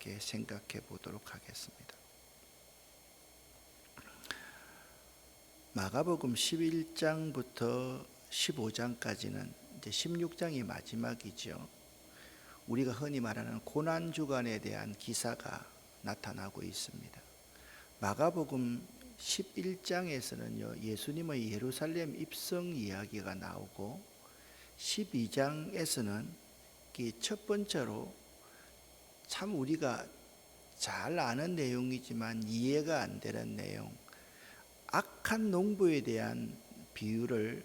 함께 생각해 보도록 하겠습니다. 마가복음 11장부터 15장까지는 이제 16장이 마지막이죠. 우리가 흔히 말하는 고난주간에 대한 기사가 나타나고 있습니다. 마가복음 11장에서는요, 예수님의 예루살렘 입성 이야기가 나오고 12장에서는 첫 번째로 참 우리가 잘 아는 내용이지만 이해가 안 되는 내용, 악한 농부에 대한 비유를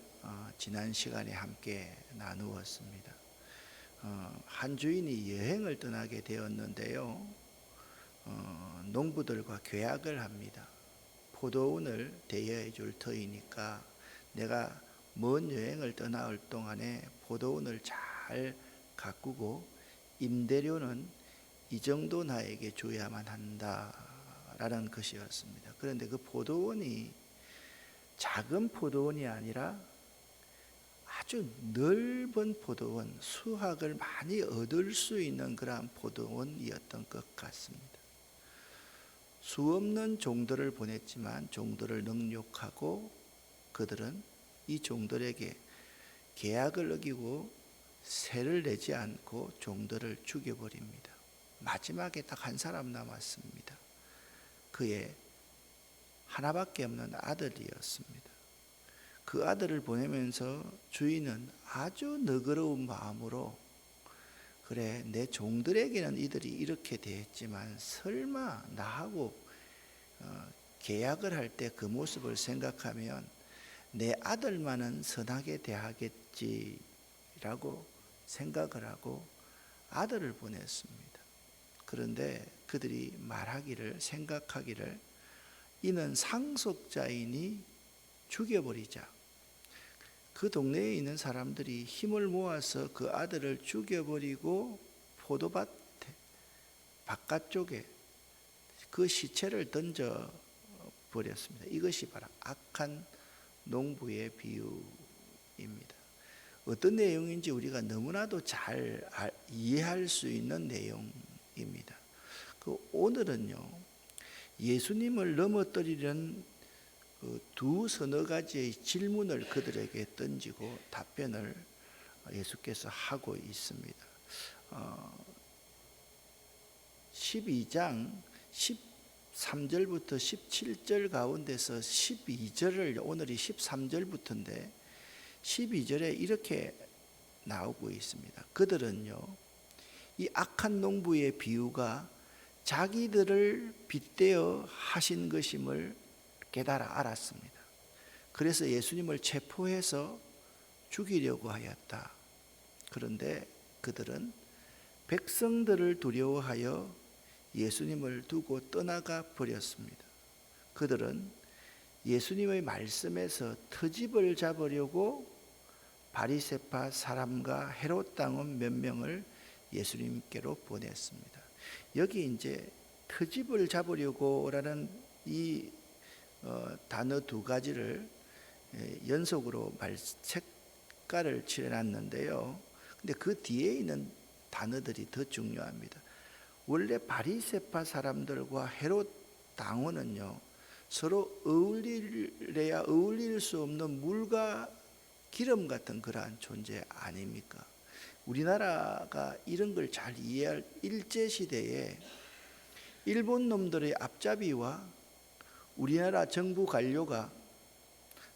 지난 시간에 함께 나누었습니다. 한 주인이 여행을 떠나게 되었는데요, 농부들과 계약을 합니다. 포도원을 대여해 줄 터이니까 내가 먼 여행을 떠나올 동안에 포도원을 잘 가꾸고 임대료는 이 정도 나에게 줘야만 한다라는 것이었습니다. 그런데 그 포도원이 작은 포도원이 아니라 아주 넓은 포도원, 수확을 많이 얻을 수 있는 그러한 포도원이었던 것 같습니다. 수 없는 종들을 보냈지만 종들을 능욕하고 그들은 이 종들에게 계약을 어기고 세를 내지 않고 종들을 죽여버립니다. 마지막에 딱 한 사람 남았습니다. 그의 하나밖에 없는 아들이었습니다. 그 아들을 보내면서 주인은 아주 너그러운 마음으로, 그래, 내 종들에게는 이들이 이렇게 대했지만 설마 나하고 계약을 할 때 그 모습을 생각하면 내 아들만은 선하게 대하겠지라고 생각을 하고 아들을 보냈습니다. 그런데 그들이 생각하기를 이는 상속자이니 죽여버리자. 그 동네에 있는 사람들이 힘을 모아서 그 아들을 죽여버리고 포도밭 바깥쪽에 그 시체를 던져버렸습니다. 이것이 바로 악한 농부의 비유입니다. 어떤 내용인지 우리가 너무나도 잘 이해할 수 있는 내용입니다. 오늘은요, 예수님을 넘어뜨리는 두 서너 가지의 질문을 그들에게 던지고 답변을 예수께서 하고 있습니다. 12장 13절부터 17절 가운데서 12절을, 오늘이 13절부터인데 12절에 이렇게 나오고 있습니다. 그들은요, 이 악한 농부의 비유가 자기들을 빗대어 하신 것임을 깨달아 알았습니다. 그래서 예수님을 체포해서 죽이려고 하였다. 그런데 그들은 백성들을 두려워하여 예수님을 두고 떠나가 버렸습니다. 그들은 예수님의 말씀에서 트집을 잡으려고 바리새파 사람과 헤롯 당원 몇 명을 예수님께로 보냈습니다. 여기 이제 트집을 잡으려고라는 이 단어 두 가지를 연속으로 책가를 칠해놨는데요. 근데 그 뒤에 있는 단어들이 더 중요합니다. 원래 바리새파 사람들과 헤롯 당원은요, 서로 어울릴래야 어울릴 수 없는 물과 기름 같은 그러한 존재 아닙니까? 우리나라가 이런 걸 잘 이해할 일제시대에 일본 놈들의 앞잡이와 우리나라 정부 관료가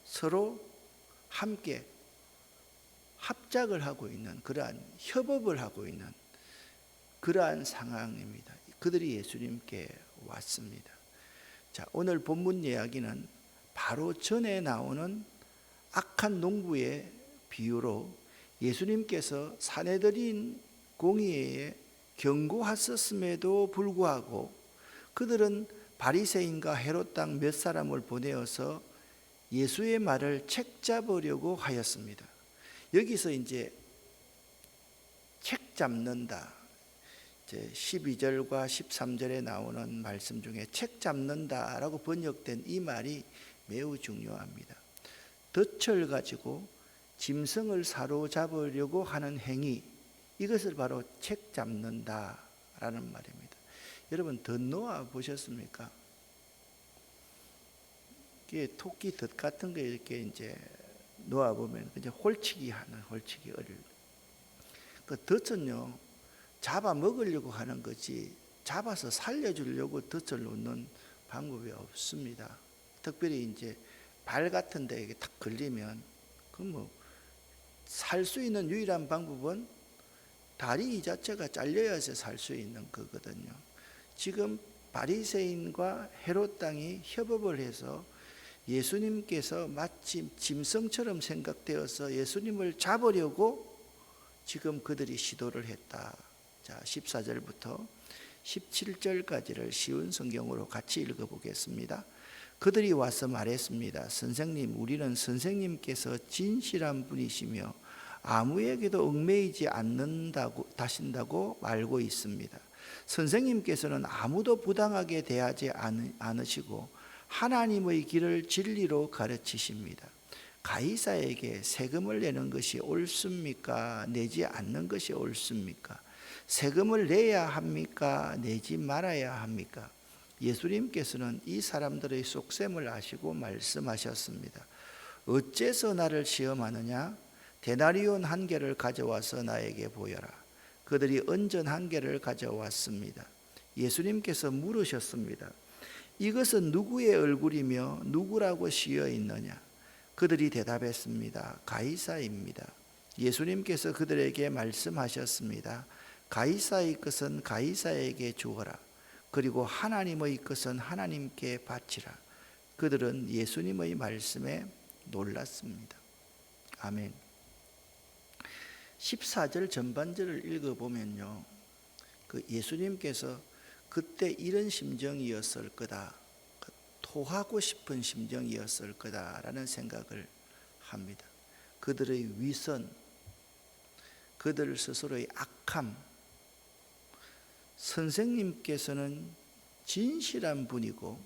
서로 함께 합작을 하고 있는, 그러한 협업을 하고 있는 그러한 상황입니다. 그들이 예수님께 왔습니다. 자, 오늘 본문 이야기는 바로 전에 나오는 악한 농부의 비유로 예수님께서 사내들인 공의회에 경고하셨음에도 불구하고 그들은 바리새인과 헤롯 당 몇 사람을 보내어서 예수의 말을 책잡으려고 하였습니다. 여기서 이제 책 잡는다, 이제 12절과 13절에 나오는 말씀 중에 책 잡는다라고 번역된 이 말이 매우 중요합니다. 덫을 가지고 짐승을 사로잡으려고 하는 행위, 이것을 바로 책 잡는다라는 말입니다. 여러분 덧 놓아 보셨습니까? 이게 토끼 덧 같은 거 이렇게 이제 놓아 보면 이제 홀치기 하는 홀치기 어릴. 그 덫은요 잡아 먹으려고 하는 거지 잡아서 살려주려고 덫을 놓는 방법이 없습니다. 특별히 이제 발 같은 데 딱 걸리면 그 뭐 살 수 있는 유일한 방법은 다리 자체가 잘려야지 살 수 있는 거거든요. 지금 바리새인과 헤롯 당이 협업을 해서 예수님께서 마치 짐승처럼 생각되어서 예수님을 잡으려고 지금 그들이 시도를 했다. 자, 14절부터 17절까지를 쉬운 성경으로 같이 읽어보겠습니다. 그들이 와서 말했습니다. 선생님, 우리는 선생님께서 진실한 분이시며 아무에게도 얽매이지 다신다고 알고 있습니다. 선생님께서는 아무도 부당하게 대하지 않으시고 하나님의 길을 진리로 가르치십니다. 가이사에게 세금을 내는 것이 옳습니까? 내지 않는 것이 옳습니까? 세금을 내야 합니까? 내지 말아야 합니까? 예수님께서는 이 사람들의 속셈을 아시고 말씀하셨습니다. 어째서 나를 시험하느냐? 데나리온 한 개를 가져와서 나에게 보여라. 그들이 은전 한 개를 가져왔습니다. 예수님께서 물으셨습니다. 이것은 누구의 얼굴이며 누구라고 씌어 있느냐? 그들이 대답했습니다. 가이사입니다. 예수님께서 그들에게 말씀하셨습니다. 가이사의 것은 가이사에게 주어라. 그리고 하나님의 것은 하나님께 바치라. 그들은 예수님의 말씀에 놀랐습니다. 아멘. 14절 전반절을 읽어보면요, 그 예수님께서 그때 이런 심정이었을 거다, 토하고 싶은 심정이었을 거다라는 생각을 합니다. 그들의 위선, 그들 스스로의 악함, 선생님께서는 진실한 분이고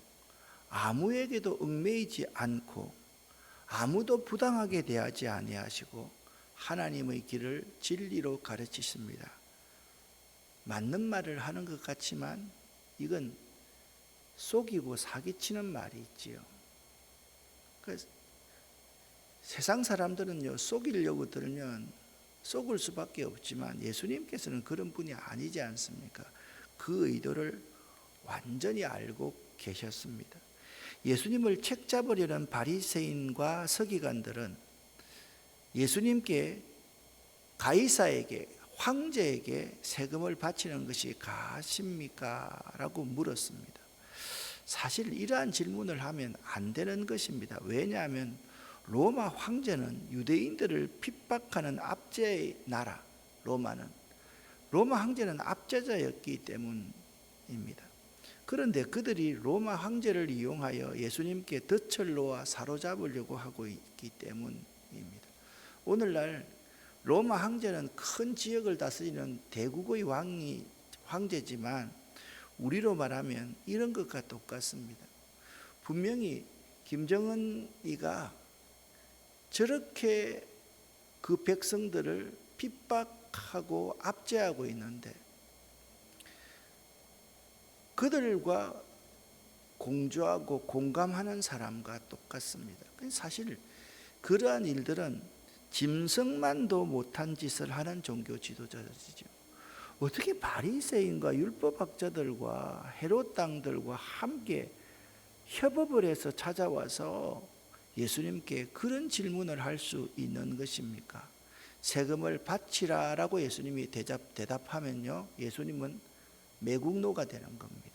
아무에게도 얽매이지 않고 아무도 부당하게 대하지 아니하시고 하나님의 길을 진리로 가르치십니다. 맞는 말을 하는 것 같지만 이건 속이고 사기치는 말이 있지요. 세상 사람들은요, 속이려고 들면 속을 수밖에 없지만 예수님께서는 그런 분이 아니지 않습니까? 그 의도를 완전히 알고 계셨습니다. 예수님을 책잡으려는 바리새인과 서기관들은 예수님께 가이사에게, 황제에게 세금을 바치는 것이 가십니까? 라고 물었습니다. 사실 이러한 질문을 하면 안 되는 것입니다. 왜냐하면 로마 황제는 유대인들을 핍박하는 압제의 나라, 로마 황제는 압제자였기 때문입니다. 그런데 그들이 로마 황제를 이용하여 예수님께 덫을 놓아 사로잡으려고 하고 있기 때문입니다. 오늘날 로마 황제는 큰 지역을 다스리는 대국의 황제지만 우리로 말하면 이런 것과 똑같습니다. 분명히 김정은이가 저렇게 그 백성들을 핍박하고 압제하고 있는데 그들과 공조하고 공감하는 사람과 똑같습니다. 사실 그러한 일들은 짐승만도 못한 짓을 하는 종교 지도자들이죠. 어떻게 바리새인과 율법학자들과 헤롯 당들과 함께 협업을 해서 찾아와서 예수님께 그런 질문을 할 수 있는 것입니까? 세금을 바치라라고 예수님이 대답하면요, 예수님은 매국노가 되는 겁니다.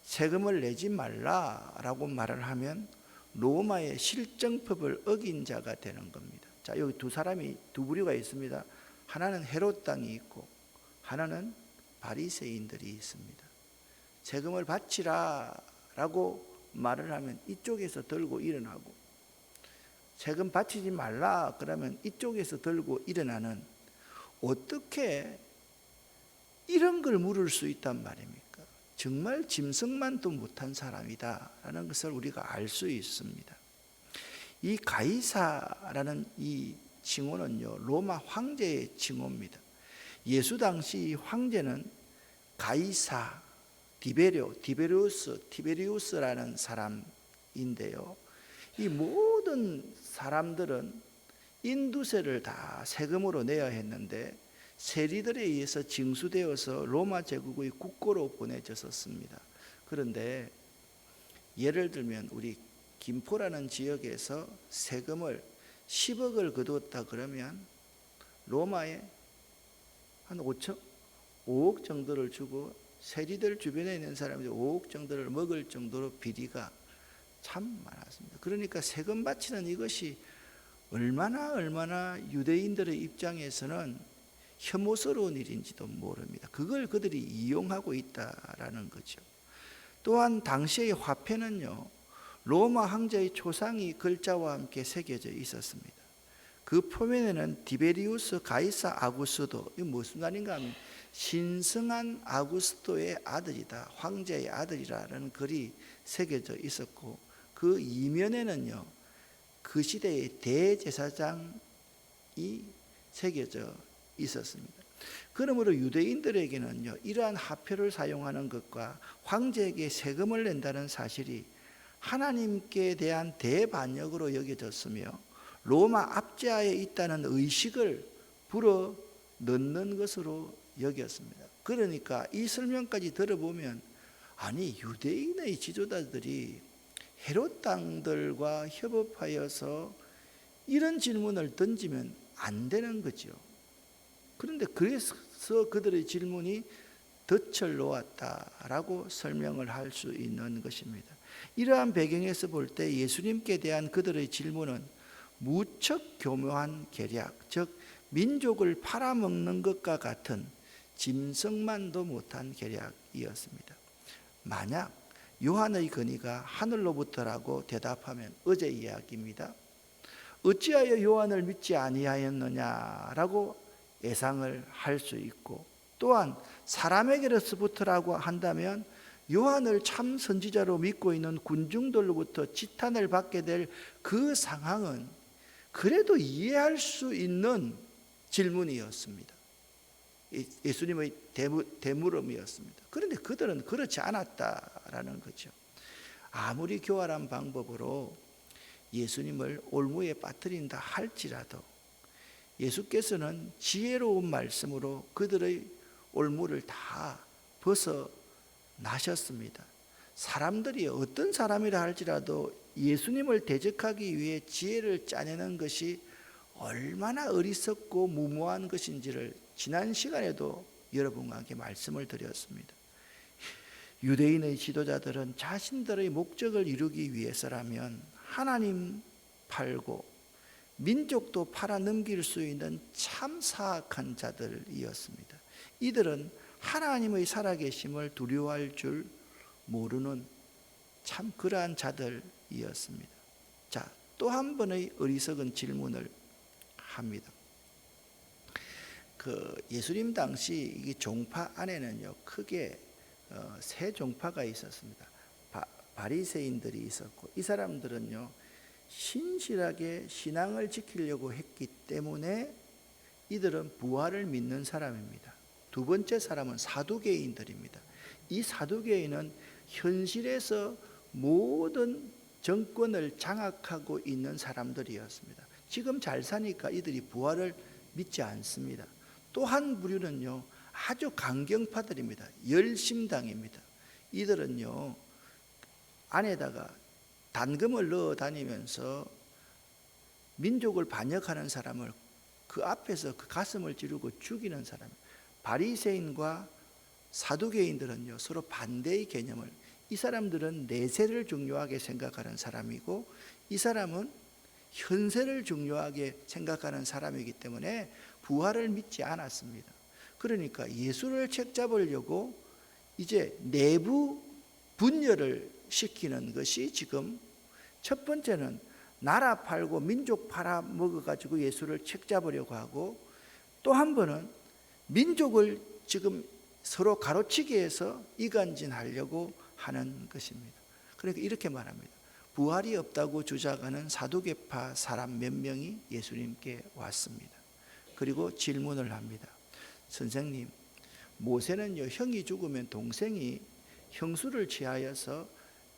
세금을 내지 말라라고 말을 하면 로마의 실정법을 어긴 자가 되는 겁니다. 자, 여기 두 부류가 있습니다. 하나는 헤롯 당이 있고 하나는 바리새인들이 있습니다. 세금을 바치라라고 말을 하면 이쪽에서 들고 일어나고, 세금 바치지 말라 그러면 이쪽에서 들고 일어나는, 어떻게 이런 걸 물을 수 있단 말입니까? 정말 짐승만도 못한 사람이다라는 것을 우리가 알 수 있습니다. 이 가이사라는 이 칭호는요, 로마 황제의 칭호입니다. 예수 당시 황제는 가이사, 티베리우스라는 사람인데요. 이 모든 사람들은 인두세를 다 세금으로 내야 했는데 세리들에 의해서 징수되어서 로마 제국의 국고로 보내졌었습니다. 그런데 예를 들면 우리 김포라는 지역에서 세금을 10억을 거두었다 그러면 로마에 한 5억 정도를 주고 세리들 주변에 있는 사람들이 5억 정도를 먹을 정도로 비리가 참 많았습니다. 그러니까 세금 바치는 이것이 얼마나 유대인들의 입장에서는 혐오스러운 일인지도 모릅니다. 그걸 그들이 이용하고 있다라는 거죠. 또한 당시의 화폐는요, 로마 황제의 초상이 글자와 함께 새겨져 있었습니다. 그 표면에는 디베리우스 가이사 아구스도, 이 무슨 말인가 하면 신성한 아구스토의 아들이다, 황제의 아들이라는 글이 새겨져 있었고, 그 이면에는요 그 시대의 대제사장이 새겨져 있었습니다. 그러므로 유대인들에게는요 이러한 화폐를 사용하는 것과 황제에게 세금을 낸다는 사실이 하나님께 대한 대반역으로 여겨졌으며 로마 압제하에 있다는 의식을 불어 넣는 것으로 여겼습니다. 그러니까 이 설명까지 들어보면 아니 유대인의 지도자들이 헤롯 당들과 협업하여서 이런 질문을 던지면 안 되는 거죠. 그런데 그래서 그들의 질문이 덫을 놓았다라고 설명을 할 수 있는 것입니다. 이러한 배경에서 볼 때 예수님께 대한 그들의 질문은 무척 교묘한 계략, 즉 민족을 팔아먹는 것과 같은 짐승만도 못한 계략이었습니다. 만약 요한의 건의가 하늘로부터라고 대답하면 어제 이야기입니다. 어찌하여 요한을 믿지 아니하였느냐라고 예상을 할 수 있고, 또한 사람에게로부터라고 한다면 요한을 참 선지자로 믿고 있는 군중들로부터 지탄을 받게 될 그 상황은 그래도 이해할 수 있는 질문이었습니다. 예수님의 대물음이었습니다. 그런데 그들은 그렇지 않았다라는 거죠. 아무리 교활한 방법으로 예수님을 올무에 빠뜨린다 할지라도 예수께서는 지혜로운 말씀으로 그들의 올무를 다 벗어나셨습니다. 사람들이 어떤 사람이라 할지라도 예수님을 대적하기 위해 지혜를 짜내는 것이 얼마나 어리석고 무모한 것인지를 지난 시간에도 여러분에게 말씀을 드렸습니다. 유대인의 지도자들은 자신들의 목적을 이루기 위해서라면 하나님 팔고 민족도 팔아 넘길 수 있는 참 사악한 자들이었습니다. 이들은 하나님의 살아계심을 두려워할 줄 모르는 참 그러한 자들이었습니다. 자, 또 한 번의 어리석은 질문을 합니다. 예수님 당시 이 종파 안에는요 크게 세 종파가 있었습니다. 바리새인들이 있었고, 이 사람들은요 신실하게 신앙을 지키려고 했기 때문에 이들은 부활을 믿는 사람입니다. 두 번째 사람은 사두개인들입니다. 이 사두개인은 현실에서 모든 정권을 장악하고 있는 사람들이었습니다. 지금 잘 사니까 이들이 부활을 믿지 않습니다. 또 한 부류는요 아주 강경파들입니다. 열심당입니다. 이들은요 안에다가 단금을 넣어 다니면서 민족을 반역하는 사람을 그 앞에서 그 가슴을 찌르고 죽이는 사람. 바리새인과 사두개인들은요 서로 반대의 개념을, 이 사람들은 내세를 중요하게 생각하는 사람이고 이 사람은 현세를 중요하게 생각하는 사람이기 때문에 부활을 믿지 않았습니다. 그러니까 예수를 책잡으려고 이제 내부 분열을 시키는 것이 지금 첫 번째는 나라 팔고 민족 팔아 먹어가지고 예수를 책잡으려고 하고, 또 한 번은 민족을 지금 서로 가로치기 해서 이간질하려고 하는 것입니다. 그러니까 이렇게 말합니다. 부활이 없다고 주장하는 사두개파 사람 몇 명이 예수님께 왔습니다. 그리고 질문을 합니다. 선생님, 모세는요 형이 죽으면 동생이 형수를 취하여서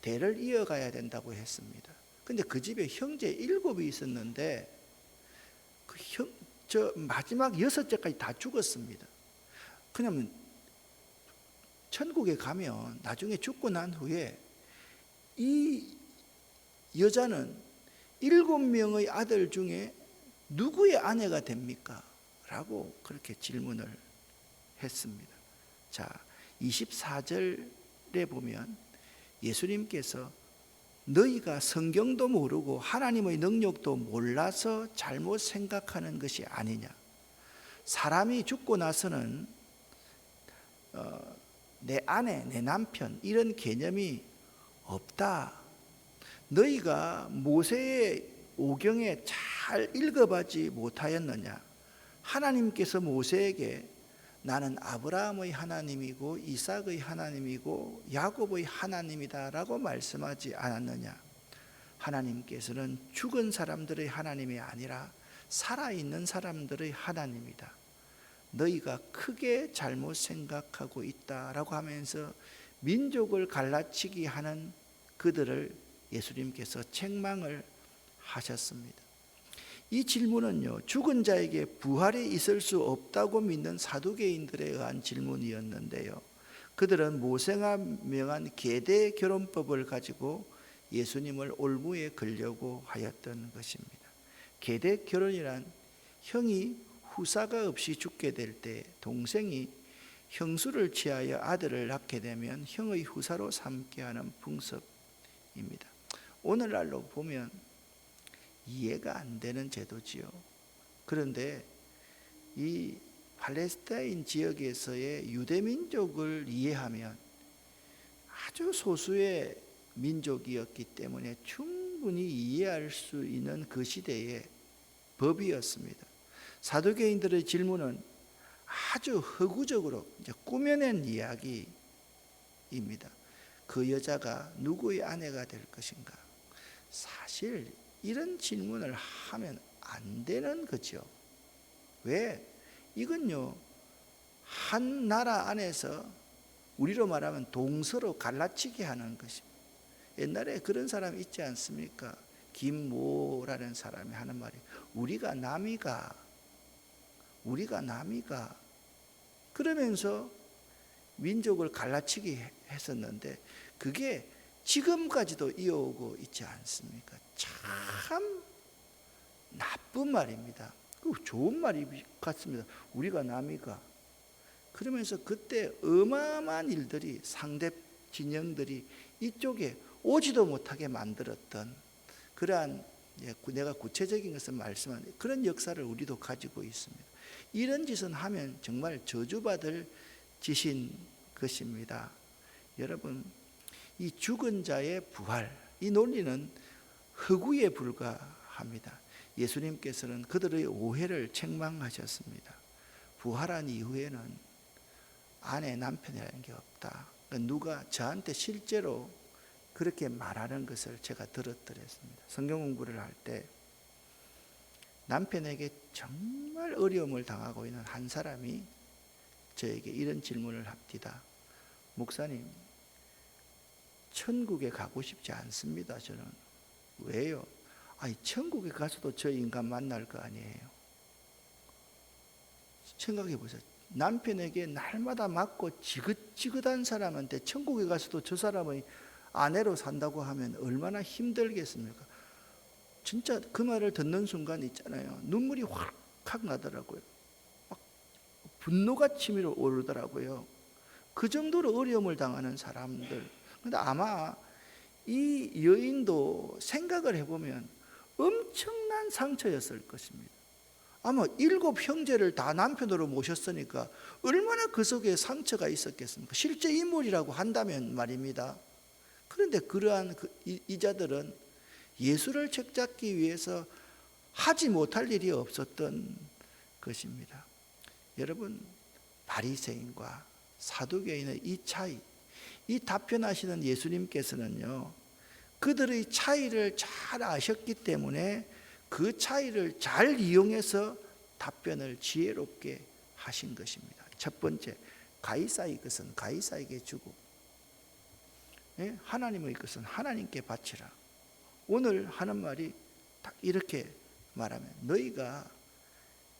대를 이어가야 된다고 했습니다. 근데 그 집에 형제 7이 있었는데 저 마지막 6째까지 다 죽었습니다. 그러면 천국에 가면 나중에 죽고 난 후에 이 여자는 7명의 아들 중에 누구의 아내가 됩니까? 라고 그렇게 질문을 했습니다. 자, 24절에 보면 예수님께서 너희가 성경도 모르고 하나님의 능력도 몰라서 잘못 생각하는 것이 아니냐. 사람이 죽고 나서는 내 아내, 내 남편 이런 개념이 없다. 너희가 모세의 오경에 잘 읽어보지 못하였느냐. 하나님께서 모세에게 나는 아브라함의 하나님이고 이삭의 하나님이고 야곱의 하나님이다 라고 말씀하지 않았느냐. 하나님께서는 죽은 사람들의 하나님이 아니라 살아있는 사람들의 하나님이다. 너희가 크게 잘못 생각하고 있다라고 하면서 민족을 갈라치기 하는 그들을 예수님께서 책망을 하셨습니다. 이 질문은요, 죽은 자에게 부활이 있을 수 없다고 믿는 사두개인들에 의한 질문이었는데요, 그들은 모세가 명한 계대 결혼법을 가지고 예수님을 올무에 걸려고 하였던 것입니다. 계대 결혼이란 형이 후사가 없이 죽게 될 때 동생이 형수를 취하여 아들을 낳게 되면 형의 후사로 삼게 하는 풍습입니다. 오늘날로 보면 이해가 안 되는 제도지요. 그런데 이 팔레스타인 지역에서의 유대민족을 이해하면 아주 소수의 민족이었기 때문에 충분히 이해할 수 있는 그 시대의 법이었습니다. 사두개인들의 질문은 아주 허구적으로 꾸며낸 이야기입니다. 그 여자가 누구의 아내가 될 것인가? 사실 이런 질문을 하면 안 되는 거죠. 왜? 이건요, 한 나라 안에서 우리로 말하면 동서로 갈라치기 하는 것입니다. 옛날에 그런 사람 있지 않습니까? 김모라는 사람이 하는 말이 우리가 남이가 그러면서 민족을 갈라치기 했었는데 그게 지금까지도 이어오고 있지 않습니까? 참 나쁜 말입니다. 좋은 말이 같습니다. 우리가 남이가. 그러면서 그때 어마어마한 일들이 상대 진영들이 이쪽에 오지도 못하게 만들었던 그러한, 내가 구체적인 것을 말씀하는 그런 역사를 우리도 가지고 있습니다. 이런 짓은 하면 정말 저주받을 짓인 것입니다. 여러분, 이 죽은 자의 부활, 이 논리는 허구에 불과합니다. 예수님께서는 그들의 오해를 책망하셨습니다. 부활한 이후에는 아내, 남편이라는 게 없다. 누가 저한테 실제로 그렇게 말하는 것을 제가 들었더랬습니다. 성경 공부를 할 때 남편에게 정말 어려움을 당하고 있는 한 사람이 저에게 이런 질문을 합니다. 목사님, 천국에 가고 싶지 않습니다. 저는. 왜요? 아니, 천국에 가서도 저 인간 만날 거 아니에요. 생각해 보세요. 남편에게 날마다 맞고 지긋지긋한 사람한테 천국에 가서도 저 사람의 아내로 산다고 하면 얼마나 힘들겠습니까? 진짜 그 말을 듣는 순간 있잖아요. 눈물이 확 나더라고요. 막 분노가 치밀어 오르더라고요. 그 정도로 어려움을 당하는 사람들. 근데 아마 이 여인도 생각을 해보면 엄청난 상처였을 것입니다. 아마 7 형제를 다 남편으로 모셨으니까 얼마나 그 속에 상처가 있었겠습니까? 실제 인물이라고 한다면 말입니다. 그런데 그러한 이자들은 예수를 책잡기 위해서 하지 못할 일이 없었던 것입니다. 여러분, 바리새인과 사두개인의 이 차이, 이 답변하시는 예수님께서는요, 그들의 차이를 잘 아셨기 때문에 그 차이를 잘 이용해서 답변을 지혜롭게 하신 것입니다. 첫 번째, 가이사의 것은 가이사에게 주고 하나님의 것은 하나님께 바치라. 오늘 하는 말이 딱 이렇게 말하면 너희가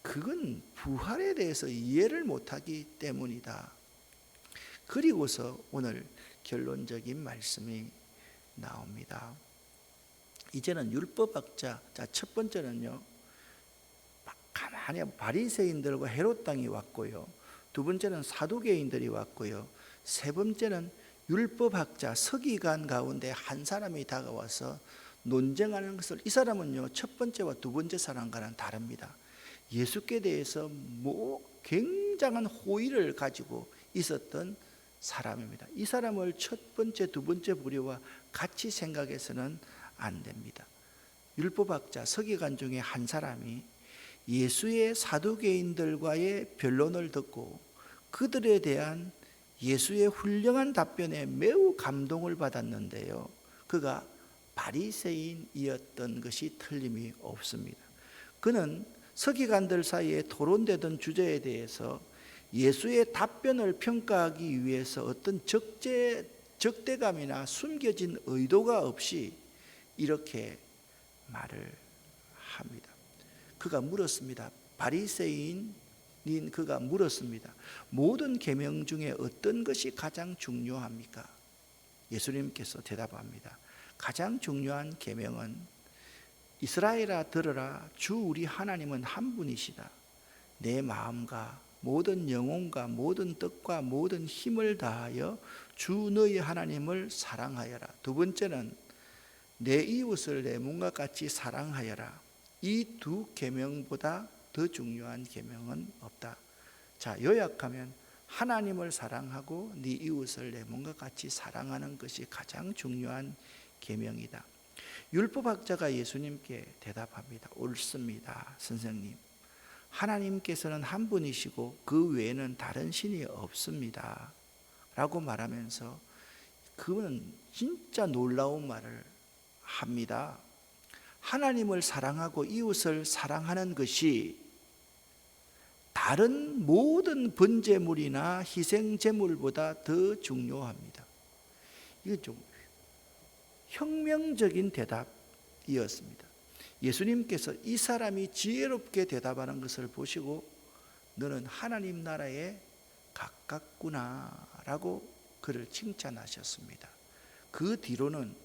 그건 부활에 대해서 이해를 못하기 때문이다. 그리고서 오늘 결론적인 말씀이 나옵니다. 이제는 율법학자, 자, 첫 번째는요, 가만히 바리새인들과 헤롯 당이 왔고요, 두 번째는 사두개인들이 왔고요, 세 번째는 율법학자 서기관 가운데 한 사람이 다가와서 논쟁하는 것을, 이 사람은요 첫 번째와 두 번째 사람과는 다릅니다. 예수께 대해서 굉장한 호의를 가지고 있었던 사람입니다. 이 사람을 첫 번째, 두 번째 부류와 같이 생각해서는 안 됩니다. 율법학자 서기관 중에 한 사람이 예수의 사두개인들과의 변론을 듣고 그들에 대한 예수의 훌륭한 답변에 매우 감동을 받았는데요, 그가 바리새인이었던 것이 틀림이 없습니다. 그는 서기관들 사이에 토론되던 주제에 대해서 예수의 답변을 평가하기 위해서 어떤 적대감이나 숨겨진 의도가 없이 이렇게 말을 합니다. 그가 물었습니다. 바리새인인 그가 물었습니다. 모든 계명 중에 어떤 것이 가장 중요합니까? 예수님께서 대답합니다. 가장 중요한 계명은 이스라엘아 들으라, 주 우리 하나님은 한 분이시다. 내 마음과 모든 영혼과 모든 뜻과 모든 힘을 다하여 주 너희 하나님을 사랑하여라. 두 번째는 내 이웃을 내 몸과 같이 사랑하여라. 이 두 계명보다 더 중요한 계명은 없다. 자, 요약하면 하나님을 사랑하고 네 이웃을 내 몸과 같이 사랑하는 것이 가장 중요한 계명이다. 율법학자가 예수님께 대답합니다. 옳습니다, 선생님. 하나님께서는 한 분이시고 그 외에는 다른 신이 없습니다 라고 말하면서 그는 진짜 놀라운 말을 합니다. 하나님을 사랑하고 이웃을 사랑하는 것이 다른 모든 번제물이나 희생제물보다 더 중요합니다. 이게 좀 혁명적인 대답이었습니다. 예수님께서 이 사람이 지혜롭게 대답하는 것을 보시고 너는 하나님 나라에 가깝구나 라고 그를 칭찬하셨습니다. 그 뒤로는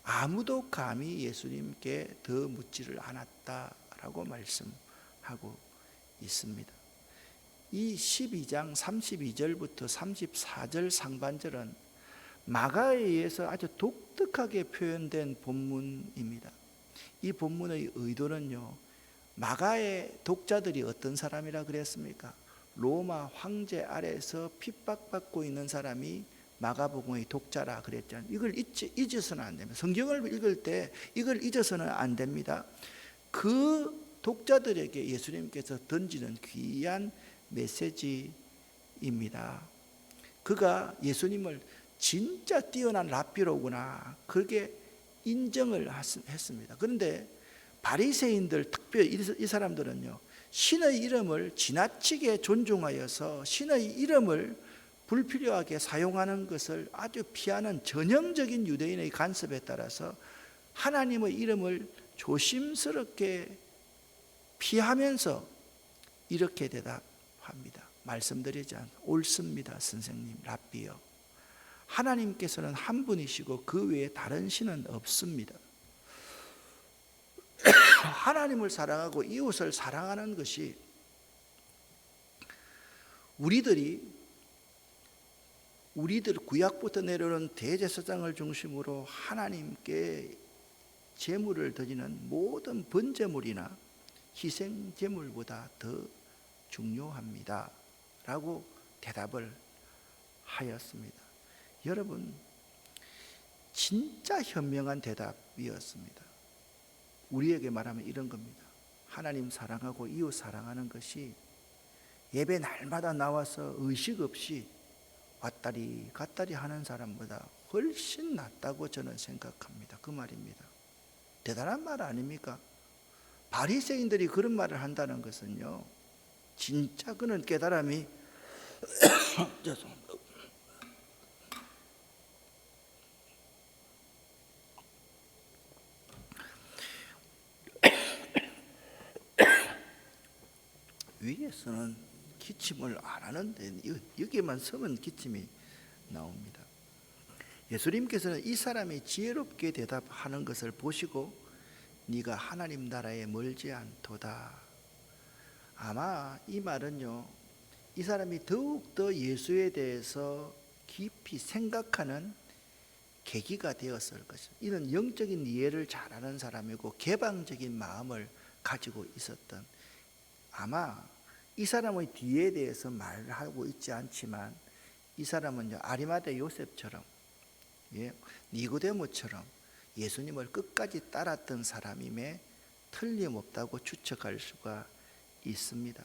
아무도 감히 예수님께 더 묻지를 않았다라고 말씀하고 있습니다. 이 12장 32절부터 34절 상반절은 마가에 의해서 아주 독특하게 표현된 본문입니다. 이 본문의 의도는요, 마가의 독자들이 어떤 사람이라 그랬습니까? 로마 황제 아래에서 핍박받고 있는 사람이 마가복음의 독자라 그랬잖아요. 이걸 잊어서는 안 됩니다. 성경을 읽을 때 이걸 잊어서는 안 됩니다. 그 독자들에게 예수님께서 던지는 귀한 메시지입니다. 그가 예수님을 진짜 뛰어난 랍비로구나 그렇게 인정을 했습니다. 그런데 바리새인들, 특별히 이 사람들은요, 신의 이름을 지나치게 존중하여서 신의 이름을 불필요하게 사용하는 것을 아주 피하는 전형적인 유대인의 간섭에 따라서 하나님의 이름을 조심스럽게 피하면서 이렇게 대답합니다. 말씀드리지 않습니다. 옳습니다, 선생님, 랍비요. 하나님께서는 한 분이시고 그 외에 다른 신은 없습니다. 하나님을 사랑하고 이웃을 사랑하는 것이 우리들 구약부터 내려오는 대제사장을 중심으로 하나님께 제물을 드리는 모든 번제물이나 희생제물보다 더 중요합니다 라고 대답을 하였습니다. 여러분, 진짜 현명한 대답이었습니다. 우리에게 말하면 이런 겁니다. 하나님 사랑하고 이웃 사랑하는 것이 예배 날마다 나와서 의식 없이 왔다리 갔다리 하는 사람보다 훨씬 낫다고 저는 생각합니다. 그 말입니다. 대단한 말 아닙니까? 바리새인들이 그런 말을 한다는 것은요, 진짜 그는 깨달음이 죄송합니다. 위에서는 기침을 안 하는데 여기에만 서면 기침이 나옵니다. 예수님께서는 이 사람이 지혜롭게 대답하는 것을 보시고 네가 하나님 나라에 멀지 않도다. 아마 이 말은요, 이 사람이 더욱더 예수에 대해서 깊이 생각하는 계기가 되었을 것입니다. 이는 영적인 이해를 잘하는 사람이고 개방적인 마음을 가지고 있었던, 아마 이 사람의 뒤에 대해서 말하고 있지 않지만 이 사람은요, 아리마대 요셉처럼, 니고데모처럼 예수님을 끝까지 따랐던 사람임에 틀림없다고 추측할 수가 있습니다.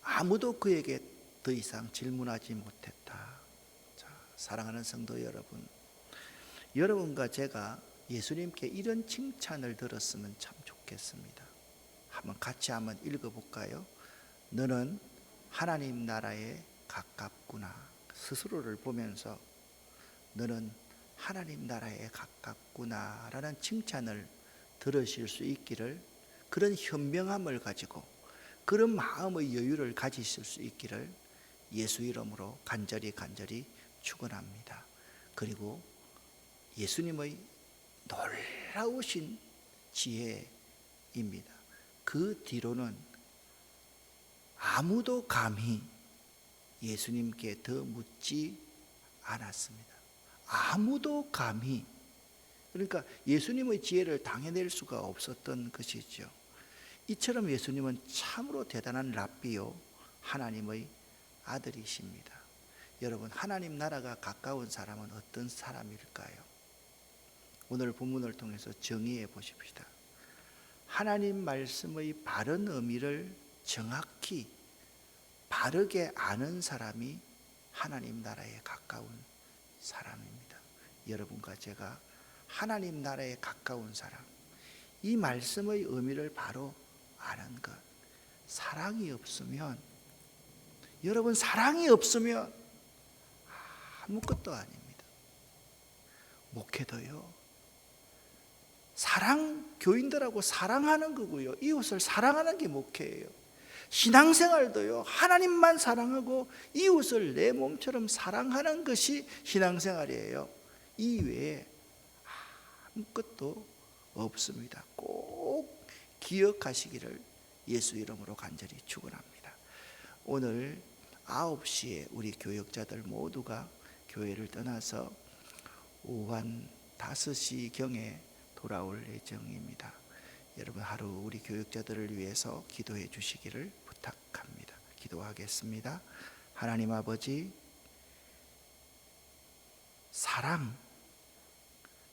아무도 그에게 더 이상 질문하지 못했다. 자, 사랑하는 성도 여러분, 여러분과 제가 예수님께 이런 칭찬을 들었으면 참 좋겠습니다. 같이 한번 읽어볼까요? 너는 하나님 나라에 가깝구나. 스스로를 보면서 너는 하나님 나라에 가깝구나 라는 칭찬을 들으실 수 있기를, 그런 현명함을 가지고 그런 마음의 여유를 가지실 수 있기를 예수 이름으로 간절히 축원합니다. 그리고 예수님의 놀라우신 지혜입니다. 그 뒤로는 아무도 감히 예수님께 더 묻지 않았습니다. 아무도 감히, 그러니까 예수님의 지혜를 당해낼 수가 없었던 것이죠. 이처럼 예수님은 참으로 대단한 랍비요, 하나님의 아들이십니다. 여러분, 하나님 나라가 가까운 사람은 어떤 사람일까요? 오늘 본문을 통해서 정의해 보십시다. 하나님 말씀의 바른 의미를 정확히 바르게 아는 사람이 하나님 나라에 가까운 사람입니다. 여러분과 제가 하나님 나라에 가까운 사람, 이 말씀의 의미를 바로 아는 것. 사랑이 없으면, 여러분, 사랑이 없으면 아무것도 아닙니다. 목회도요, 교인들하고 사랑하는 거고요, 이웃을 사랑하는 게 목회예요. 신앙생활도요, 하나님만 사랑하고 이웃을 내 몸처럼 사랑하는 것이 신앙생활이에요. 이 외에 아무것도 없습니다. 꼭 기억하시기를 예수 이름으로 간절히 축원합니다. 오늘 9시에 우리 교역자들 모두가 교회를 떠나서 오후 5시경에 돌아올 예정입니다. 여러분, 하루 우리 교역자들을 위해서 기도해 주시기를 부탁합니다. 기도하겠습니다. 하나님 아버지,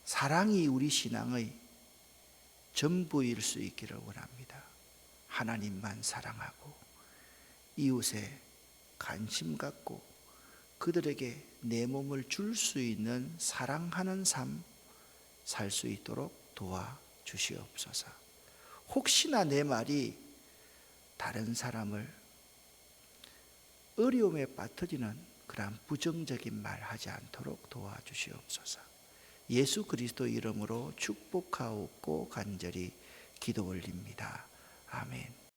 사랑이 우리 신앙의 전부일 수 있기를 원합니다. 하나님만 사랑하고 이웃에 관심 갖고 그들에게 내 몸을 줄 수 있는 사랑하는 삶 살 수 있도록 도와주시옵소서. 혹시나 내 말이 다른 사람을 어려움에 빠뜨리는 그런 부정적인 말 하지 않도록 도와주시옵소서. 예수 그리스도 이름으로 축복하옵고 간절히 기도 올립니다. 아멘.